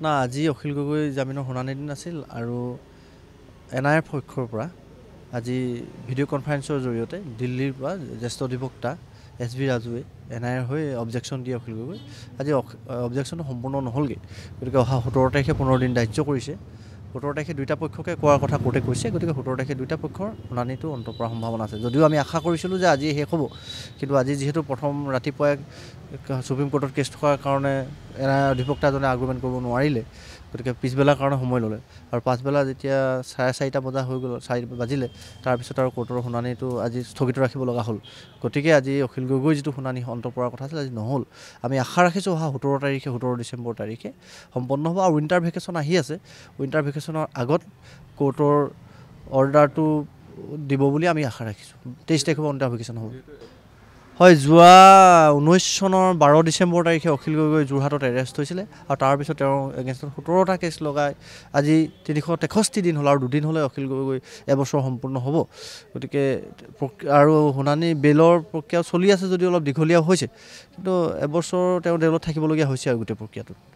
না আজি অখিল গগৈ জামিনৰ শুনানি দিন আছিল আৰু এনআইৰ পক্ষৰ পৰা আজি ভিডিঅ' কনফাৰেন্সৰ জৰিয়তে দিল্লীৰ পৰা জ্যেষ্ঠ অধিবক্তা SV ৰাজুৱে এনআইৰ হৈ অবজেকশ্যন দিয়ে অখিল গগৈ আজি অবজেকশ্যনটো সম্পূৰ্ণ নহ'লগৈ গতিকে অহা 17 তাৰিখে 15 দিন ধাৰ্য কৰিছে 17 তাৰিখে দুইটা পক্ষকে কোৱাৰ কথা কোৰ্টে কৈছে গতিকে 17 তাৰিখে দুইটা পক্ষৰ শুনানিটো অন্ত পৰাৰ সম্ভাৱনা আছে যদিও আমি আশা কৰিছিলোঁ যে আজি শেষ হ'ব কিন্তু আজি যিহেতু প্ৰথম ৰাতিপুৱাই সুপ্ৰিম কোৰ্টত কেছ থকাৰ কাৰণে এনআইৰ অধিবক্তাজনে আৰ্গুমেণ্ট কৰিব নোৱাৰিলে গতিকে পিছবেলাৰ কাৰণে সময় ল'লে আৰু পাছবেলা যেতিয়া 4:30 বজা হৈ গ'ল 4 বাজিলে তাৰপিছত আৰু কোৰ্টৰ শুনানিটো আজি স্থগিত ৰাখিব লগা হ'ল গতিকে আজি অখিল গগৈ যিটো শুনানি অন্ত পৰাৰ কথা আছিল আজি নহ'ল আমি আশা ৰাখিছোঁ অহা 17 ডিচেম্বৰ তাৰিখে সম্পন্ন হ'ব আৰু উইণ্টাৰ ভেকেশ্যন আহি আছে উইণ্টাৰ ভেকেশ্যনৰ আগত কোৰ্টৰ অৰ্ডাৰটো দিব বুলি আমি আশা ৰাখিছোঁ 23 তাৰিখৰ উইণ্টাৰ ভেকেশ্যন হ'ব হয় যোৱা 19 চনৰ 12 ডিচেম্বৰ তাৰিখে অখিল গগৈ যোৰহাটত এৰেষ্ট হৈছিলে আৰু তাৰপিছত তেওঁৰ এগেইনষ্টত 17টা কেছ লগাই আজি 363 দিন হ'ল আৰু দুদিন হ'লে অখিল গগৈ এবছৰ সম্পূৰ্ণ হ'ব গতিকে আৰু শুনানি বেলৰ প্ৰক্ৰিয়া চলি আছে যদিও অলপ দীঘলীয়া হৈছে কিন্তু এবছৰ তেওঁ জেলত থাকিবলগীয়া হৈছে আৰু গোটেই প্ৰক্ৰিয়াটোত